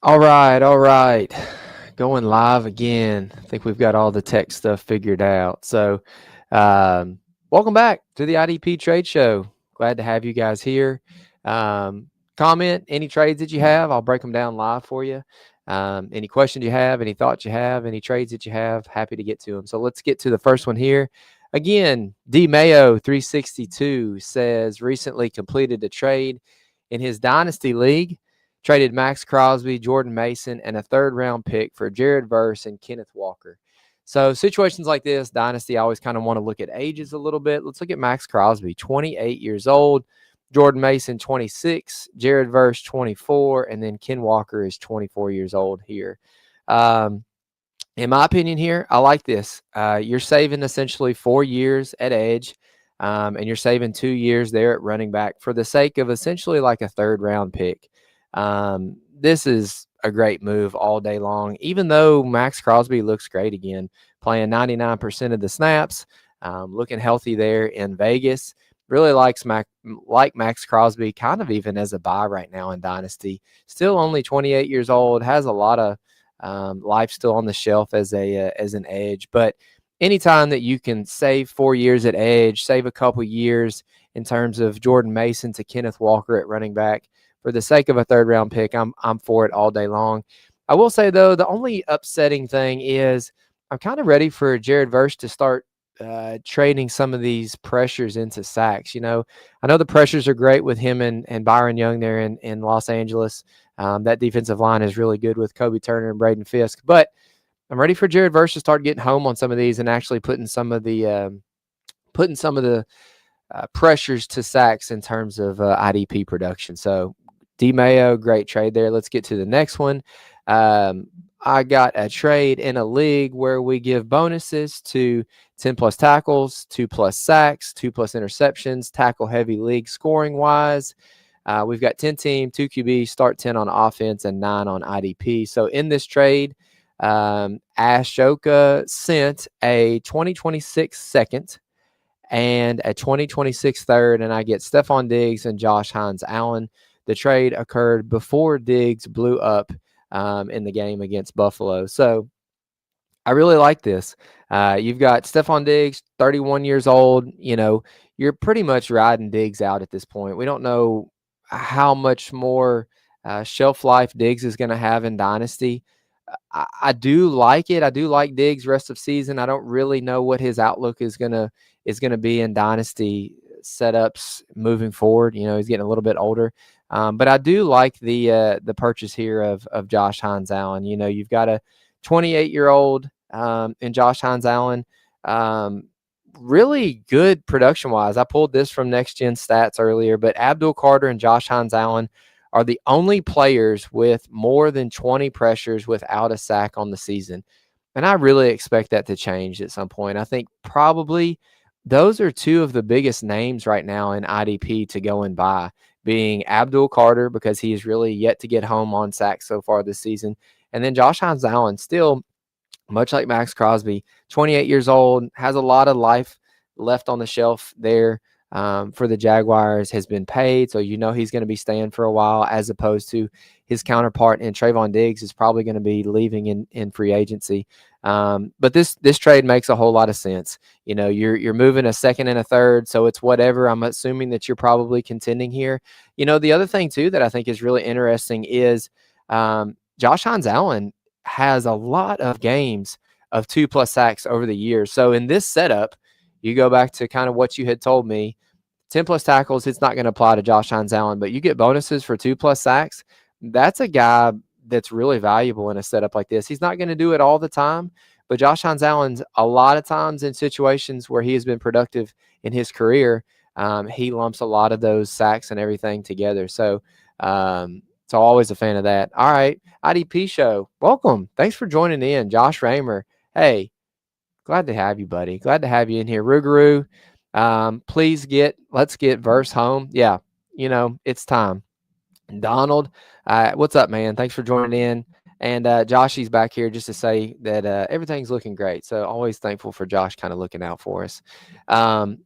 All right, all right. Going live again. I think we've got all the tech stuff figured out. So, welcome back to the IDP Trade Show. Glad to have you guys here. Um, Comment any trades that you have. I'll break them down live for you. Any questions you have, any thoughts you have, any trades that you have, happy to get to them. So let's get to the first one here. Again, D Mayo 362 says recently completed a trade in his Dynasty League. Traded Max Crosby, Jordan Mason, and a third-round pick for Jared Verse and Kenneth Walker. So situations like this, Dynasty, I always kind of want to look at ages a little bit. Let's look at Max Crosby, 28 years old. Jordan Mason, 26. Jared Verse, 24. And then Ken Walker is 24 years old here. In my opinion here, I like this. You're saving essentially 4 years at edge, and you're saving 2 years there at running back for the sake of essentially like a third-round pick. This is a great move all day long, even though Max Crosby looks great again, playing 99% of the snaps, looking healthy there in Vegas. Really like Max Crosby, kind of even as a buy right now in Dynasty. Still only 28 years old, has a lot of life still on the shelf as an edge. But anytime that you can save 4 years at edge, save a couple years in terms of Jordan Mason to Kenneth Walker at running back, for the sake of a third-round pick, I'm for it all day long. I will say, though, the only upsetting thing is I'm kind of ready for Jared Verse to start trading some of these pressures into sacks. I know the pressures are great with him and Byron Young there in Los Angeles. That defensive line is really good with Kobe Turner and Braden Fisk. But I'm ready for Jared Verse to start getting home on some of these and actually putting some of the pressures to sacks in terms of IDP production. So D Mayo, great trade there. Let's get to the next one. I got a trade in a league where we give bonuses to 10 plus tackles, 2 plus sacks, 2 plus interceptions, tackle heavy league scoring wise. We've got 10 team, 2 QB, start 10 on offense and 9 on IDP. So in this trade, Ashoka sent a 2026 second and a 2026 third, and I get Stephon Diggs and Josh Hines-Allen. The trade occurred before Diggs blew up in the game against Buffalo. So I really like this. You've got Stephon Diggs, 31 years old. You're pretty much riding Diggs out at this point. We don't know how much more shelf life Diggs is going to have in Dynasty. I do like it. I do like Diggs rest of season. I don't really know what his outlook is gonna be in Dynasty setups moving forward. He's getting a little bit older. But I do like the purchase here of Josh Hines-Allen. You've got a 28-year-old in Josh Hines-Allen. Really good production-wise. I pulled this from Next Gen Stats earlier, but Abdul Carter and Josh Hines-Allen are the only players with more than 20 pressures without a sack on the season. And I really expect that to change at some point. I think probably those are two of the biggest names right now in IDP to go and buy, being Abdul Carter, because he is really yet to get home on sacks so far this season. And then Josh Hines-Allen, still, much like Max Crosby, 28 years old, has a lot of life left on the shelf there for the Jaguars, has been paid. So he's going to be staying for a while, as opposed to his counterpart in Trayvon Diggs is probably going to be leaving in free agency. But this trade makes a whole lot of sense. You're moving a second and a third, so it's whatever. I'm assuming that you're probably contending here. The other thing too that I think is really interesting is Josh Hines-Allen has a lot of games of 2 plus sacks over the years. So in this setup, you go back to kind of what you had told me, 10 plus tackles, it's not going to apply to Josh Hines-Allen, but you get bonuses for 2 plus sacks. That's a guy that's really valuable in a setup like this. He's not going to do it all the time, but Josh Hines-Allen's a lot of times in situations where he has been productive in his career, he lumps a lot of those sacks and everything together. So always a fan of that. All right, IDP show, welcome. Thanks for joining in, Josh Raymer. Hey, glad to have you, buddy. Glad to have you in here. Rougarou, let's get Verse home. Yeah, it's time. Donald, what's up, man? Thanks for joining in. And Joshy's back here just to say that everything's looking great. So always thankful for Josh kind of looking out for us.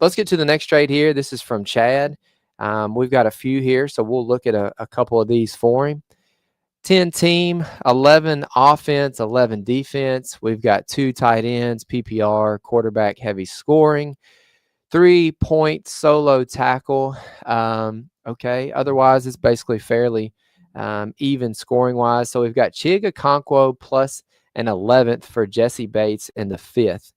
Let's get to the next trade here. This is from Chad. We've got a few here, so we'll look at a couple of these for him. 10 team, 11 offense, 11 defense. We've got 2 tight ends, PPR, quarterback heavy scoring, 3-point solo tackle. Okay. Otherwise, it's basically fairly even scoring wise. So we've got Chiga Okonkwo plus an 11th for Jesse Bates in the 5th.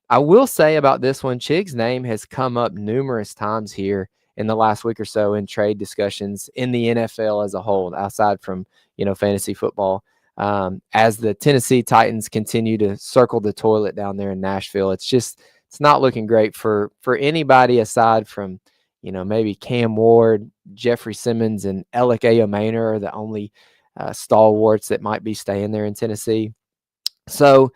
I will say about this one, Chig's name has come up numerous times here in the last week or so in trade discussions in the NFL as a whole, aside from, fantasy football. As the Tennessee Titans continue to circle the toilet down there in Nashville, it's not looking great for anybody aside from, maybe Cam Ward, Jeffrey Simmons, and Alec Ayomaner are the only stalwarts that might be staying there in Tennessee. So,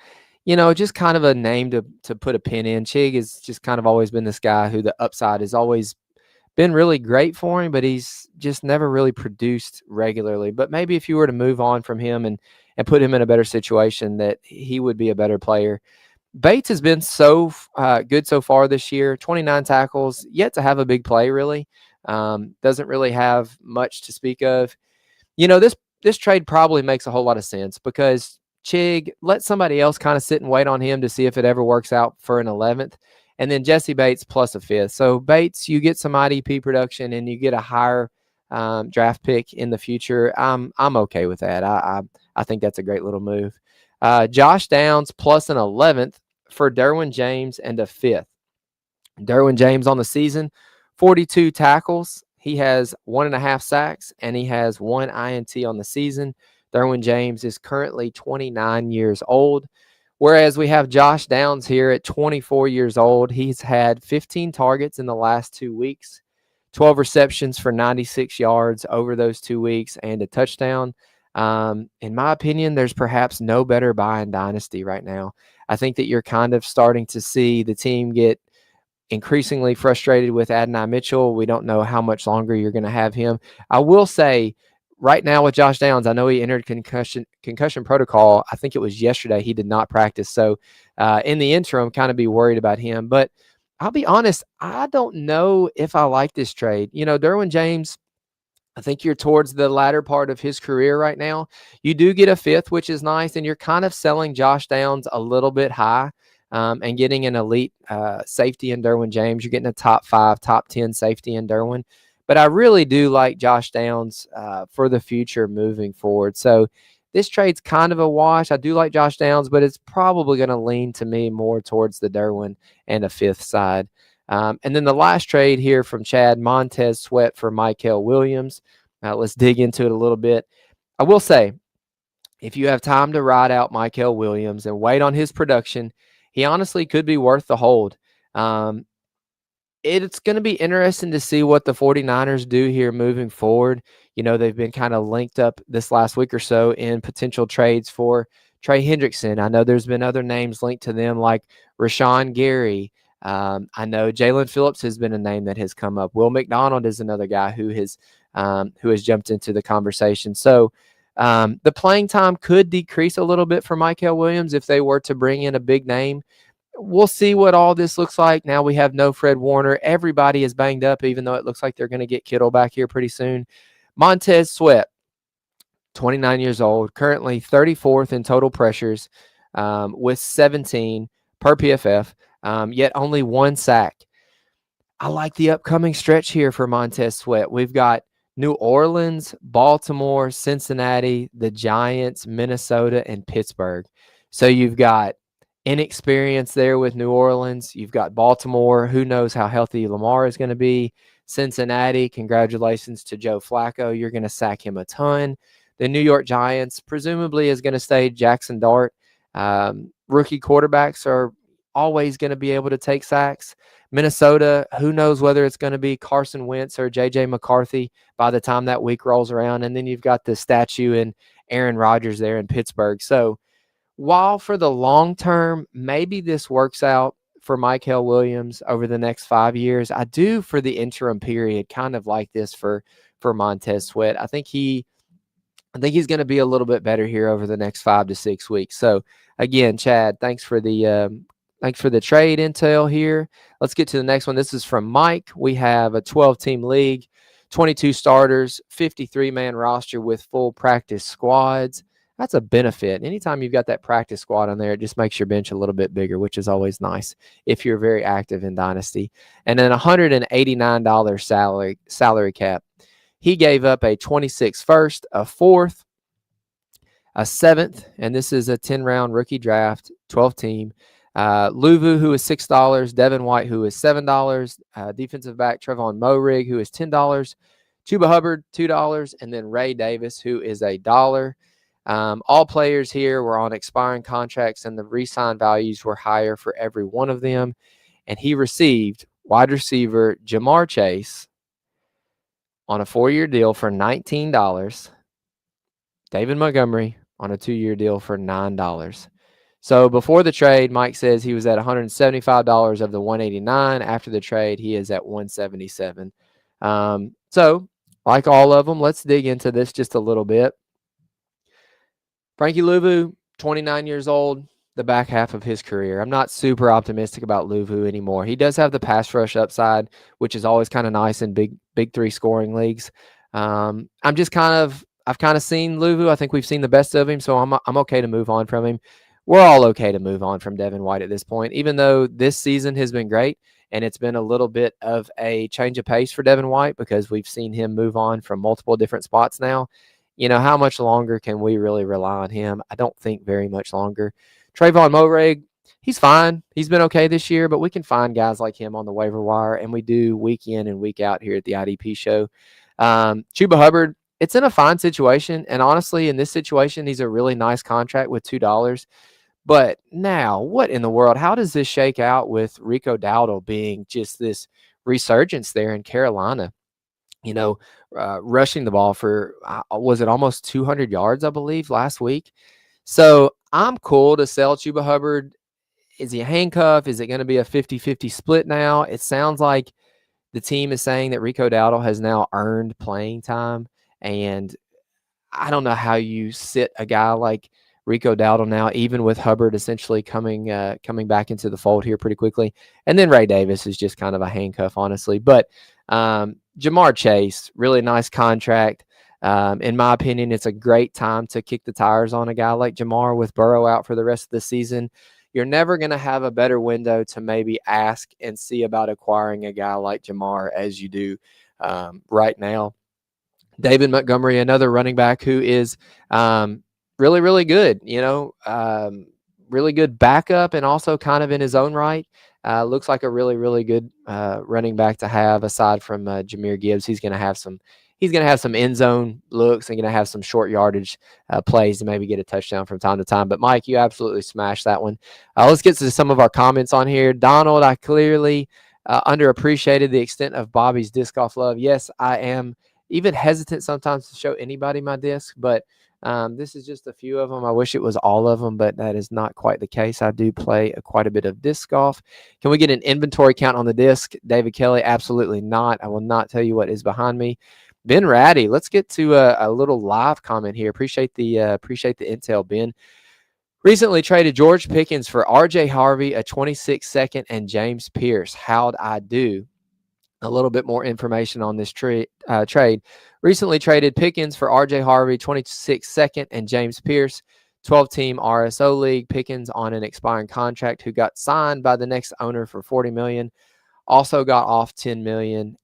just kind of a name to put a pin in. Chig has just kind of always been this guy who the upside has always been really great for him, but he's just never really produced regularly. But maybe if you were to move on from him and put him in a better situation, that he would be a better player. Bates has been so good so far this year, 29 tackles, yet to have a big play, really. Doesn't really have much to speak of. This trade probably makes a whole lot of sense because Chig, let somebody else kind of sit and wait on him to see if it ever works out for an 11th. And then Jesse Bates plus a 5th. So Bates, you get some IDP production and you get a higher draft pick in the future. I'm okay with that. I think that's a great little move. Josh Downs plus an 11th for Derwin James and a 5th. Derwin James on the season, 42 tackles. He has 1.5 sacks and he has 1 INT on the season. Derwin James is currently 29 years old, whereas we have Josh Downs here at 24 years old. He's had 15 targets in the last 2 weeks, 12 receptions for 96 yards over those 2 weeks, and a touchdown. In my opinion, there's perhaps no better buy in Dynasty right now. I think that you're kind of starting to see the team get increasingly frustrated with Adonai Mitchell. We don't know how much longer you're going to have him. I will say, right now with Josh Downs, I know he entered concussion protocol. I think it was yesterday. He did not practice. So in the interim, kind of be worried about him. But I'll be honest, I don't know if I like this trade. Derwin James, I think you're towards the latter part of his career right now. You do get a 5th, which is nice, and you're kind of selling Josh Downs a little bit high and getting an elite safety in Derwin James. You're getting a top 5, top 10 safety in Derwin. But I really do like Josh Downs for the future moving forward. So this trade's kind of a wash. I do like Josh Downs, but it's probably going to lean to me more towards the Derwin and a 5th side. And then the last trade here from Chad, Montez Sweat for Mykel Williams. Let's dig into it a little bit. I will say, if you have time to ride out Mykel Williams and wait on his production, he honestly could be worth the hold. It's going to be interesting to see what the 49ers do here moving forward. They've been kind of linked up this last week or so in potential trades for Trey Hendrickson. I know there's been other names linked to them like Rashawn Gary. I know Jalen Phillips has been a name that has come up. Will McDonald is another guy who has jumped into the conversation. So the playing time could decrease a little bit for Mykel Williams if they were to bring in a big name. We'll see what all this looks like. Now we have no Fred Warner. Everybody is banged up, even though it looks like they're going to get Kittle back here pretty soon. Montez Sweat, 29 years old, currently 34th in total pressures with 17 per PFF, yet only 1 sack. I like the upcoming stretch here for Montez Sweat. We've got New Orleans, Baltimore, Cincinnati, the Giants, Minnesota, and Pittsburgh. So you've got inexperience there with New Orleans. You've got Baltimore. Who knows how healthy Lamar is going to be. Cincinnati, congratulations to Joe Flacco. You're going to sack him a ton. The New York Giants presumably is going to stay Jackson Dart. Rookie quarterbacks are always going to be able to take sacks. Minnesota, who knows whether it's going to be Carson Wentz or J.J. McCarthy by the time that week rolls around. And then you've got the statue in Aaron Rodgers there in Pittsburgh. So while for the long term, maybe this works out for Mykel Williams over the next 5 years, I do for the interim period kind of like this for Montez Sweat. I think he's going to be a little bit better here over the next 5 to 6 weeks. So again, Chad, thanks for the trade intel here. Let's get to the next one. This is from Mike. We have a 12-team league, 22 starters, 53-man roster with full practice squads. That's a benefit. Anytime you've got that practice squad on there, it just makes your bench a little bit bigger, which is always nice if you're very active in Dynasty. And then $189 salary cap. He gave up a 26th first, a 4th, a 7th, and this is a 10-round rookie draft, 12 team. Luvu, who is $6, Devin White, who is $7, defensive back Trevon Moehrig, who is $10, Chuba Hubbard, $2, and then Ray Davis, who is $1. All players here were on expiring contracts, and the re-sign values were higher for every one of them. And he received wide receiver Jamar Chase on a 4-year deal for $19, David Montgomery on a 2-year deal for $9. So before the trade, Mike says he was at $175 of the $189. After the trade, he is at $177. So like all of them, let's dig into this just a little bit. Frankie Luvu, 29 years old, the back half of his career. I'm not super optimistic about Luvu anymore. He does have the pass rush upside, which is always kind of nice in big three scoring leagues. I've kind of seen Luvu. I think we've seen the best of him, so I'm okay to move on from him. We're all okay to move on from Devin White at this point, even though this season has been great and it's been a little bit of a change of pace for Devin White because we've seen him move on from multiple different spots now. You know, how much longer can we really rely on him? I don't think very much longer. Trevon Moehrig, he's fine. He's been okay this year, but we can find guys like him on the waiver wire, and we do week in and week out here at the IDP show. Chuba Hubbard, it's in a fine situation, and honestly, in this situation, he's a really nice contract with $2. But now, what in the world? How does this shake out with Rico Dowdle being just this resurgence there in Carolina? You know, rushing the ball for, was it almost 200 yards, I believe, last week? So I'm cool to sell Chuba Hubbard. Is he a handcuff? Is it going to be a 50-50 split now? It sounds like the team is saying that Rico Dowdle has now earned playing time. And I don't know how you sit a guy like Rico Dowdle now, even with Hubbard essentially coming back into the fold here pretty quickly. And then Ray Davis is just kind of a handcuff, honestly. But Jamar Chase, really nice contract. In my opinion, it's a great time to kick the tires on a guy like Jamar with Burrow out for the rest of the season. You're never going to have a better window to maybe ask and see about acquiring a guy like Jamar as you do right now. David Montgomery, another running back who is really, really good, really good backup and also kind of in his own right. Looks like a really, really good running back to have aside from Jahmyr Gibbs. He's going to have some end zone looks and going to have some short yardage plays to maybe get a touchdown from time to time. But Mike, you absolutely smashed that one. Let's get to some of our comments on here. Donald, I clearly underappreciated the extent of Bobby's disc golf love. Yes, I am even hesitant sometimes to show anybody my disc, but this is just a few of them. I wish it was all of them, but that is not quite the case. I do play quite a bit of disc golf. Can we get an inventory count on the disc? David Kelly, absolutely not. I will not tell you what is behind me. Ben Ratty, let's get to a little live comment here. Appreciate the intel, Ben. Recently traded George Pickens for R.J. Harvey, a 26 second, and James Pierce. How'd I do? A little bit more information on this trade. Recently traded Pickens for R.J. Harvey, 26 second, and James Pierce, 12-team RSO league. Pickens on an expiring contract who got signed by the next owner for $40 million. Also got off $10 million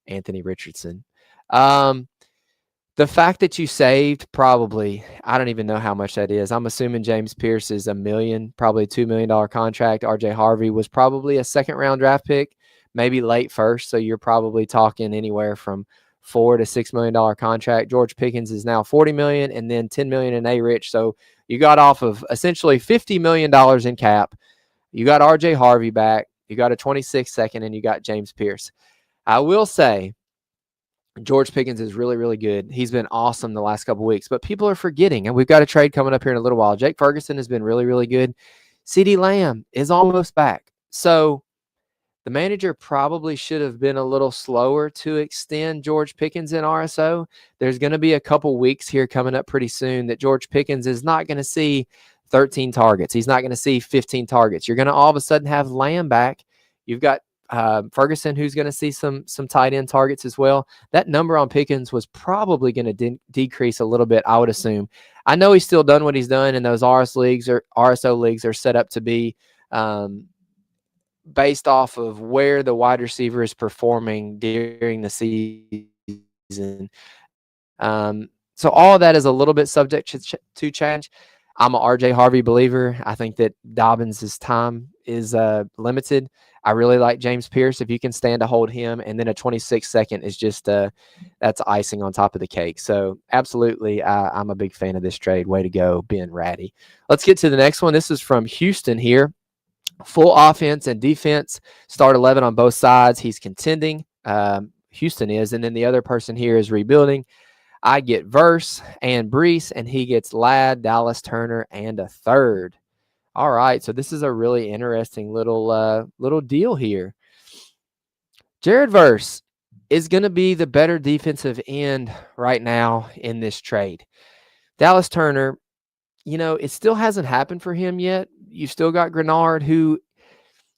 Anthony Richardson. The fact that you saved probably, I don't even know how much that is. I'm assuming James Pierce is $1 million, probably $2 million contract. R.J. Harvey was probably a second-round draft pick, maybe late first. So you're probably talking anywhere from $4 to $6 million contract. George Pickens is now $40 million and then $10 million in A-Rich. So you got off of essentially $50 million in cap. You got R.J. Harvey back. You got a 26 second, and you got James Pierce. I will say George Pickens is really, really good. He's been awesome the last couple of weeks, but people are forgetting, and we've got a trade coming up here in a little while. Jake Ferguson has been really, really good. CeeDee Lamb is almost back. So the manager probably should have been a little slower to extend George Pickens in RSO. There's going to be a couple weeks here coming up pretty soon that George Pickens is not going to see 13 targets. He's not going to see 15 targets. You're going to all of a sudden have Lamb back. You've got Ferguson, who's going to see some tight end targets as well. That number on Pickens was probably going to decrease a little bit, I would assume. I know he's still done what he's done, and those RSO leagues are set up to be based off of where the wide receiver is performing during the season. So all of that is a little bit subject to change. I'm a RJ Harvey believer. I think that Dobbins' time is limited. I really like James Pierce. If you can stand to hold him, and then a 26-second is just that's icing on top of the cake. So absolutely, I'm a big fan of this trade. Way to go, Ben Ratty. Let's get to the next one. This is from Houston here. Full offense and defense. Start 11 on both sides. He's contending. Houston is, and then the other person here is rebuilding. I get Verse and Brees, and he gets Ladd, Dallas Turner, and a third. All right, so this is a really interesting little deal here. Jared Verse is going to be the better defensive end right now in this trade. Dallas Turner, it still hasn't happened for him yet. You've still got Grenard, who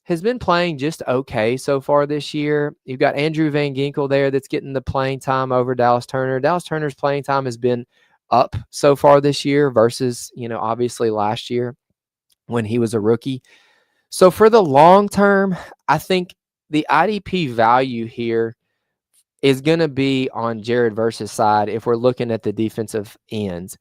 has been playing just okay so far this year. You've got Andrew Van Ginkel there that's getting the playing time over Dallas Turner. Dallas Turner's playing time has been up so far this year versus, obviously last year when he was a rookie. So for the long term, I think the IDP value here is going to be on Jared Verse's side if we're looking at the defensive ends.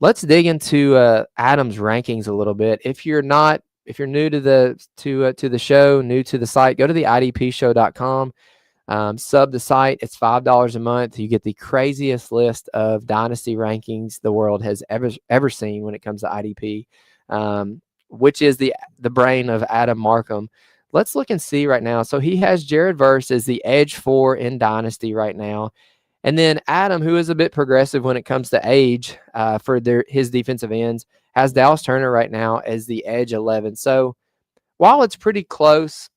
Let's dig into Adam's rankings a little bit. If you're new to the show, new to the site, go to the idpshow.com. Sub the site. It's $5 a month. You get the craziest list of dynasty rankings the world has ever seen when it comes to IDP, which is the brain of Adam Markham. Let's look and see right now. So he has Jared Verse as the edge 4 in dynasty right now. And then Adam, who is a bit progressive when it comes to age for his defensive ends, has Dallas Turner right now as the edge 11. So while it's pretty close,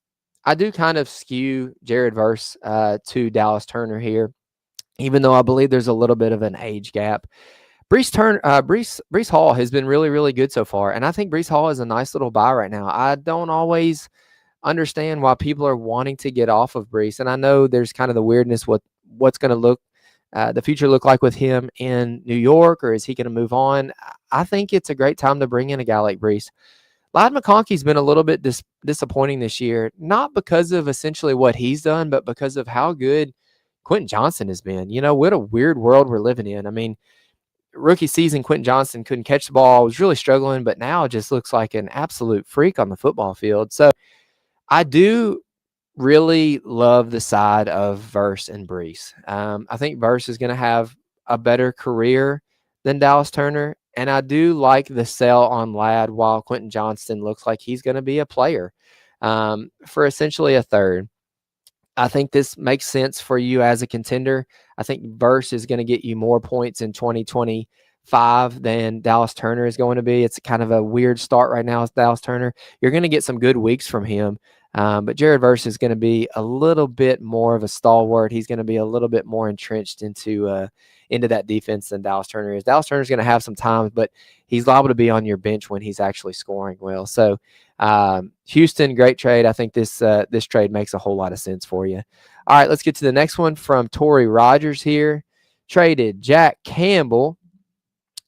I do kind of skew Jared Verse to Dallas Turner here, even though I believe there's a little bit of an age gap. Breece Hall has been really, really good so far, and I think Breece Hall is a nice little buy right now. I don't always understand why people are wanting to get off of Breece, and I know there's kind of the weirdness what's going to the future look like with him in New York, or is he going to move on? I think it's a great time to bring in a guy like Breece. Ladd McConkey's been a little bit disappointing this year, not because of essentially what he's done, but because of how good Quentin Johnson has been. What a weird world we're living in. I mean, rookie season, Quentin Johnson couldn't catch the ball, was really struggling, but now just looks like an absolute freak on the football field. So I do really love the side of Verse and Breece. I think Verse is going to have a better career than Dallas Turner, and I do like the sell on Ladd while Quentin Johnston looks like he's going to be a player for essentially a third. I think this makes sense for you as a contender. I think Verse is going to get you more points in 2025 than Dallas Turner is going to be. It's kind of a weird start right now with Dallas Turner. You're going to get some good weeks from him. But Jared Verse is going to be a little bit more of a stalwart. He's going to be a little bit more entrenched into that defense than Dallas Turner is. Dallas Turner is going to have some times, but he's liable to be on your bench when he's actually scoring well. So Houston, great trade. I think this trade makes a whole lot of sense for you. All right, let's get to the next one from Tory Rogers here. Traded Jack Campbell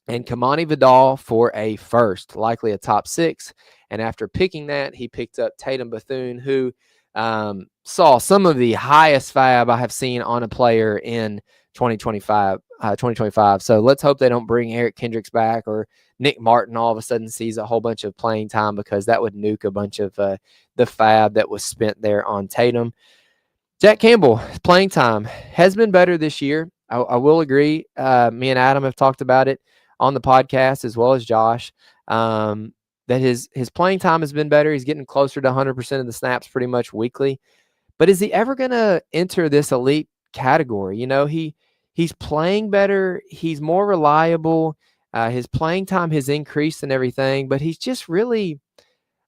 and Kamani Vidal for a first, likely a top 6. And after picking that, he picked up Tatum Bethune, who saw some of the highest fab I have seen on a player in 2025. So let's hope they don't bring Eric Kendricks back, or Nick Martin all of a sudden sees a whole bunch of playing time, because that would nuke a bunch of the fab that was spent there on Tatum. Jack Campbell, playing time has been better this year. I will agree. Me and Adam have talked about it on the podcast, as well as Josh. That his playing time has been better. He's getting closer to 100% of the snaps pretty much weekly. But is he ever going to enter this elite category? He's playing better. He's more reliable. His playing time has increased and everything, but he's just really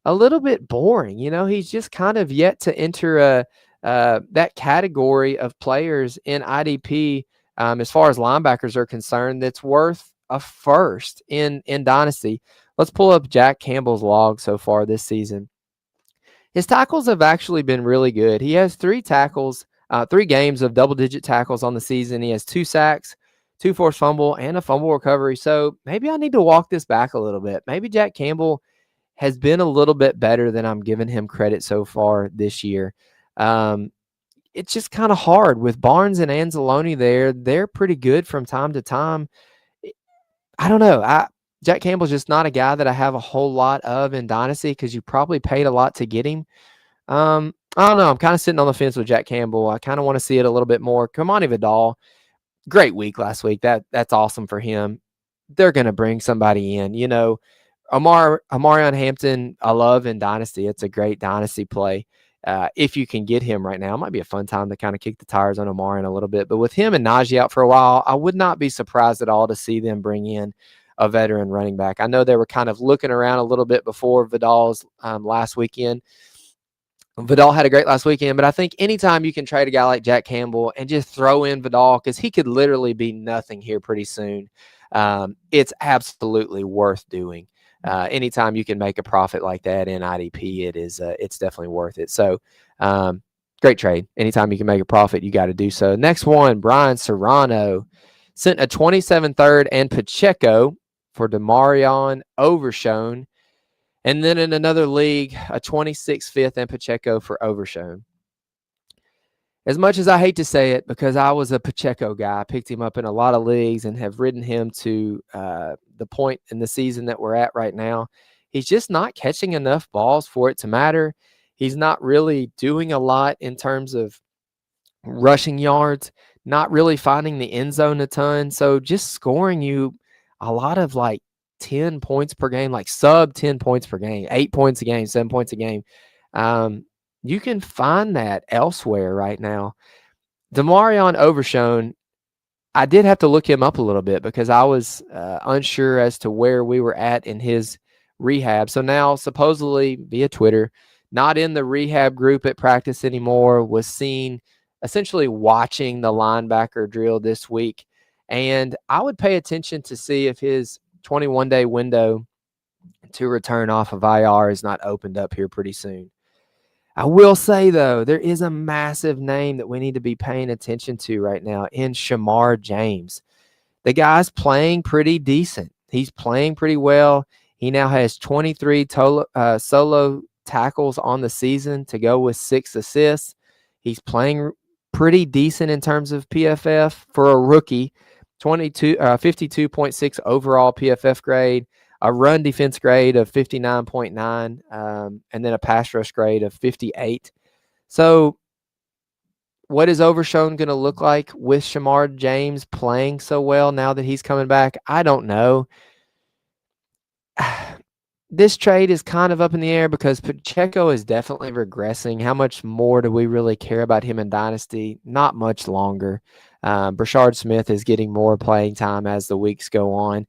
a little bit boring. He's just kind of yet to enter that category of players in IDP as far as linebackers are concerned that's worth a first in Dynasty. Let's pull up Jack Campbell's log so far this season. His tackles have actually been really good. He has 3 tackles, 3 games of double-digit tackles on the season. He has 2 sacks, 2 forced fumble, and a fumble recovery. So maybe I need to walk this back a little bit. Maybe Jack Campbell has been a little bit better than I'm giving him credit so far this year. It's just kind of hard with Barnes and Anzalone there. They're pretty good from time to time. I don't know. Jack Campbell's just not a guy that I have a whole lot of in Dynasty because you probably paid a lot to get him. I don't know. I'm kind of sitting on the fence with Jack Campbell. I kind of want to see it a little bit more. Kamani Vidal, great week last week. That's awesome for him. They're going to bring somebody in. Omarion Hampton, I love in Dynasty. It's a great Dynasty play. If you can get him right now, it might be a fun time to kind of kick the tires on Omarion a little bit. But with him and Najee out for a while, I would not be surprised at all to see them bring in a veteran running back. I know they were kind of looking around a little bit before Vidal's last weekend. Vidal had a great last weekend, but I think anytime you can trade a guy like Jack Campbell and just throw in Vidal, because he could literally be nothing here pretty soon, it's absolutely worth doing. Anytime you can make a profit like that in IDP, it's definitely worth it. So great trade. Anytime you can make a profit, you got to do so. Next one, Brian Serrano sent a 27 third and Pacheco for Demarion Overshone. And then in another league, a 26 fifth and Pacheco for Overshone. As much as I hate to say it, because I was a Pacheco guy, I picked him up in a lot of leagues and have ridden him to the point in the season that we're at right now. He's just not catching enough balls for it to matter. He's not really doing a lot in terms of rushing yards, not really finding the end zone a ton. So just scoring you a lot of 10 points per game, like sub 10 points per game, 8 points a game, 7 points a game. You can find that elsewhere right now. Demarion Overshone, I did have to look him up a little bit because I was unsure as to where we were at in his rehab. So now, supposedly via Twitter, not in the rehab group at practice anymore, was seen essentially watching the linebacker drill this week. And I would pay attention to see if his 21-day window to return off of IR is not opened up here pretty soon. I will say, though, there is a massive name that we need to be paying attention to right now in Shamar James. The guy's playing pretty decent. He's playing pretty well. He now has 23 solo tackles on the season to go with 6 assists. He's playing pretty decent in terms of PFF for a rookie. 52.6 overall PFF grade, a run defense grade of 59.9, and then a pass rush grade of 58. So what is Overshone going to look like with Shamar James playing so well now that he's coming back? I don't know. This trade is kind of up in the air because Pacheco is definitely regressing. How much more do we really care about him in Dynasty? Not much longer. Brashard Smith is getting more playing time as the weeks go on.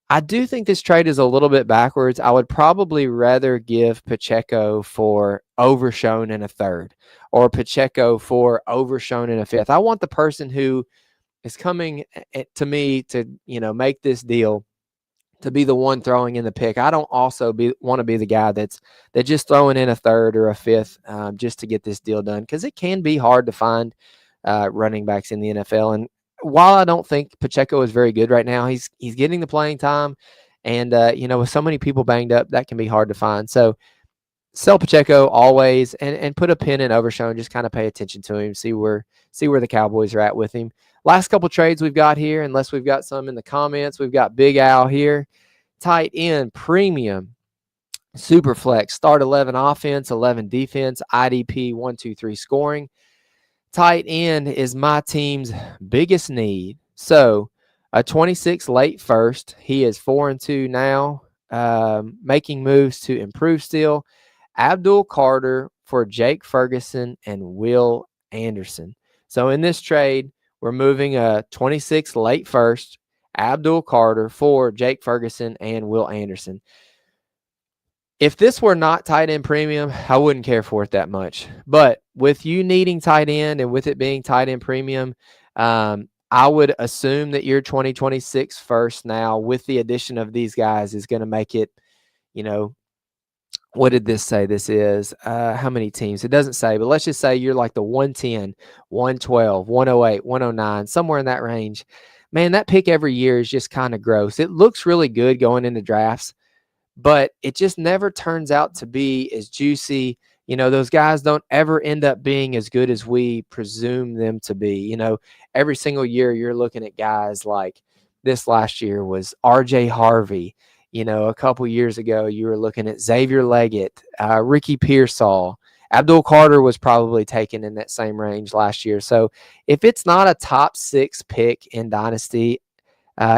I do think this trade is a little bit backwards. I would probably rather give Pacheco for Overshone in a third or Pacheco for Overshone in a fifth. I want the person who is coming to me to, make this deal to be the one throwing in the pick. I don't also want to be the guy that's just throwing in a third or a fifth just to get this deal done, because it can be hard to find running backs in the NFL. And while I don't think Pacheco is very good right now, he's getting the playing time, and with so many people banged up, that can be hard to find. So sell Pacheco always, and put a pin in Overshone. Just kind of pay attention to him, see where the Cowboys are at with him. Last couple trades we've got here, unless we've got some in the comments, we've got Big Al here. Tight end, premium, super flex, start 11 offense, 11 defense, IDP 1, 2, 3 scoring. Tight end is my team's biggest need. So a 26 late first. He is 4-2 now, making moves to improve still. Abdul Carter for Jake Ferguson and Will Anderson. So in this trade, we're moving a 26 late first, Abdul Carter for Jake Ferguson and Will Anderson. If this were not tight end premium, I wouldn't care for it that much. But with you needing tight end and with it being tight end premium, I would assume that your 2026 first now with the addition of these guys is going to make it, what did this say this is? How many teams? It doesn't say, but let's just say you're like the 110, 112, 108, 109, somewhere in that range. Man, that pick every year is just kind of gross. It looks really good going into drafts, but it just never turns out to be as juicy. Those guys don't ever end up being as good as we presume them to be. Every single year you're looking at guys like this last year was RJ Harvey. A couple years ago you were looking at Xavier Leggett, Ricky Pearsall. Abdul Carter was probably taken in that same range last year. So if it's not a top 6 pick in Dynasty,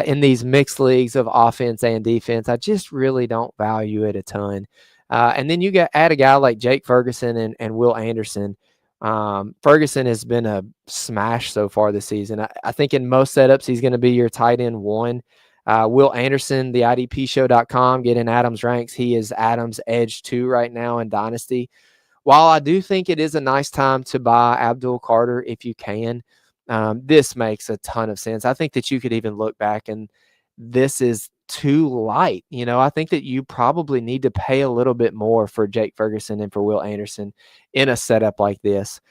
in these mixed leagues of offense and defense, I just really don't value it a ton. And then you add a guy like Jake Ferguson and Will Anderson. Ferguson has been a smash so far this season. I think in most setups, he's going to be your tight end 1. Will Anderson, the IDPshow.com, get in Adam's ranks. He is Adam's edge 2 right now in Dynasty. While I do think it is a nice time to buy Abdul Carter if you can, this makes a ton of sense. I think that you could even look back and this is too light. I think that you probably need to pay a little bit more for Jake Ferguson and for Will Anderson in a setup like this.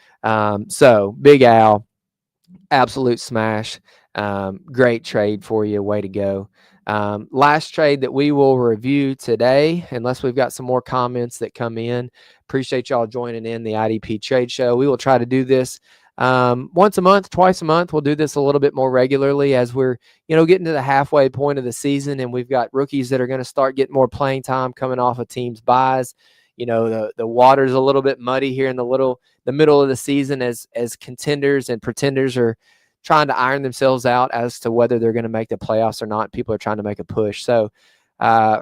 So Big Al, absolute smash. Great trade for you. Way to go. Last trade that we will review today, unless we've got some more comments that come in. Appreciate y'all joining in the IDP Trade Show. We will try to do this once a month, twice a month. We'll do this a little bit more regularly as we're, getting to the halfway point of the season, and we've got rookies that are going to start getting more playing time coming off of teams' buys. The water's a little bit muddy here in the middle of the season as contenders and pretenders are trying to iron themselves out as to whether they're going to make the playoffs or not. People are trying to make a push. So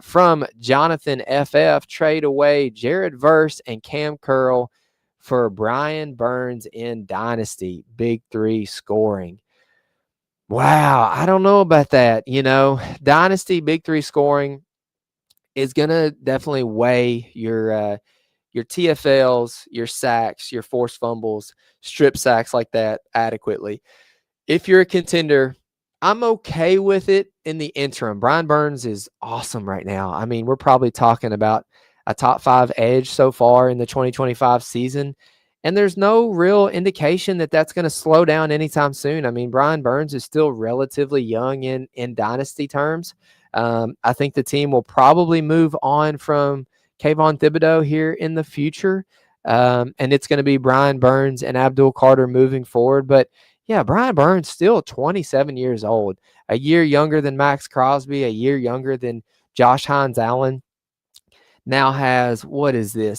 from Jonathan FF, trade away Jared Verse and Cam Curl for Brian Burns in Dynasty. Big 3 scoring. Wow, I don't know about that. Dynasty Big 3 scoring is going to definitely weigh your TFLs, your sacks, your forced fumbles, strip sacks like that adequately. If you're a contender, I'm okay with it in the interim. Brian Burns is awesome right now. I mean, we're probably talking about a top 5 edge so far in the 2025 season, and there's no real indication that that's going to slow down anytime soon. I mean, Brian Burns is still relatively young in dynasty terms. I think the team will probably move on from Kayvon Thibodeau here in the future, and it's going to be Brian Burns and Abdul Carter moving forward. But yeah, Brian Burns still 27 years old, a year younger than Max Crosby, a year younger than Josh Hines-Allen. Now has,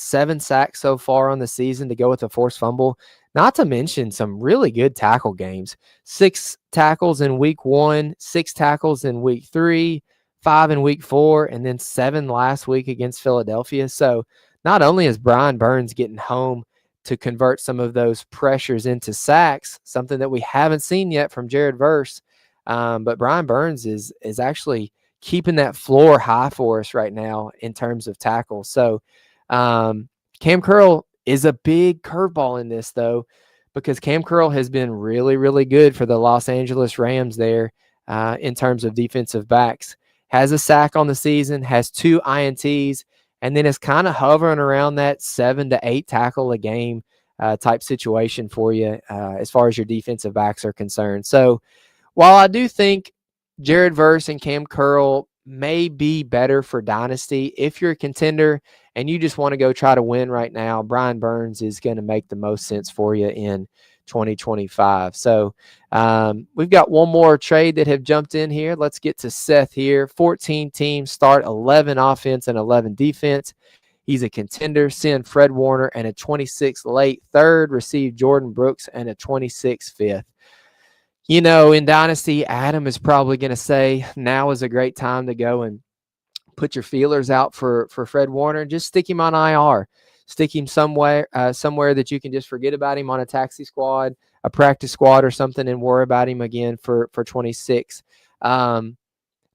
7 sacks so far on the season to go with a forced fumble. Not to mention some really good tackle games. 6 tackles in week 1, 6 tackles in week 3, 5 in week 4, and then 7 last week against Philadelphia. So not only is Brian Burns getting home to convert some of those pressures into sacks, something that we haven't seen yet from Jared Verse. But Brian Burns is actually keeping that floor high for us right now in terms of tackles. So Cam Curl is a big curveball in this, though, because Cam Curl has been really, really good for the Los Angeles Rams there in terms of defensive backs. Has a sack on the season, has 2 INTs, and then is kind of hovering around that 7 to 8 tackle a game type situation for you as far as your defensive backs are concerned. So while I do think Jared Verse and Cam Curl may be better for Dynasty, if you're a contender and you just want to go try to win right now, Brian Burns is going to make the most sense for you in 2025. So we've got one more trade that have jumped in here. Let's get to Seth here. 14 teams start 11 offense and 11 defense. He's a contender. Send Fred Warner and a 26th late third. Receive Jordan Brooks and a 26th fifth. In Dynasty, Adam is probably going to say now is a great time to go and put your feelers out for Fred Warner. Just stick him on IR. Stick him somewhere that you can just forget about him on a taxi squad, a practice squad or something, and worry about him again for 26. Jordan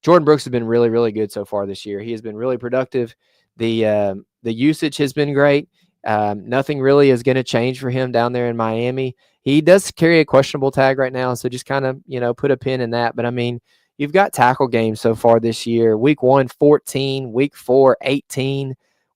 Brooks has been really, really good so far this year. He has been really productive. The usage has been great. Nothing really is going to change for him down there in Miami. He does carry a questionable tag right now, so just kind of, put a pin in that. But, I mean, you've got tackle games so far this year. Week 1, 14. Week 4, 18.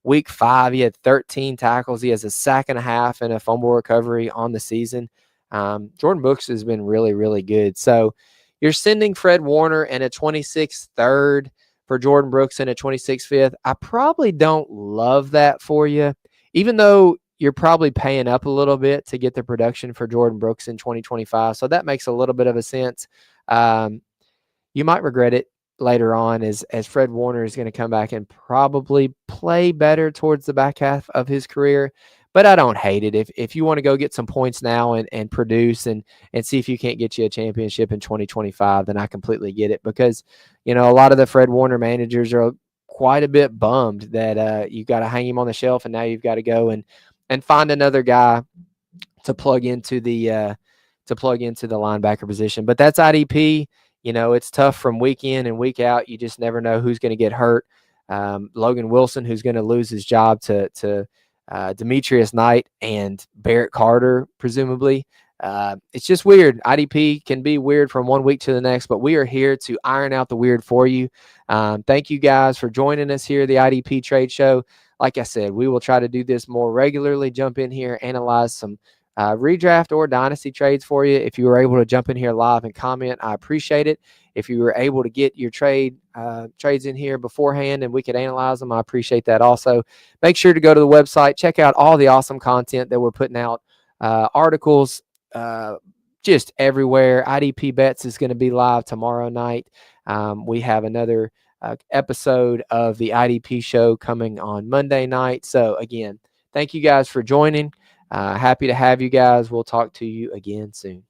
Week 5, he had 13 tackles. He has a sack and a half and a fumble recovery on the season. Jordan Brooks has been really, really good. So you're sending Fred Warner and a 26th third for Jordan Brooks and a 26th fifth. I probably don't love that for you, even though you're probably paying up a little bit to get the production for Jordan Brooks in 2025. So that makes a little bit of a sense. You might regret it later on as Fred Warner is going to come back and probably play better towards the back half of his career. But I don't hate it. If you want to go get some points now and produce and see if you can't get you a championship in 2025, then I completely get it, because, a lot of the Fred Warner managers are quite a bit bummed that you got to hang him on the shelf, and now you've got to go and find another guy to plug into the linebacker position. But that's IDP. It's tough from week in and week out. You just never know who's going to get hurt. Logan Wilson, who's going to lose his job to Demetrius Knight and Barrett Carter, presumably. It's just weird. IDP can be weird from one week to the next, but we are here to iron out the weird for you. Thank you guys for joining us here at the IDP Trade Show. Like I said, we will try to do this more regularly, jump in here, analyze some redraft or dynasty trades for you. If you were able to jump in here live and comment, I appreciate it. If you were able to get your trades in here beforehand and we could analyze them, I appreciate that also. Make sure to go to the website, check out all the awesome content that we're putting out, articles just everywhere. IDP Bets is going to be live tomorrow night. We have another episode of the IDP show coming on Monday night. So again, thank you guys for joining. Happy to have you guys. We'll talk to you again soon.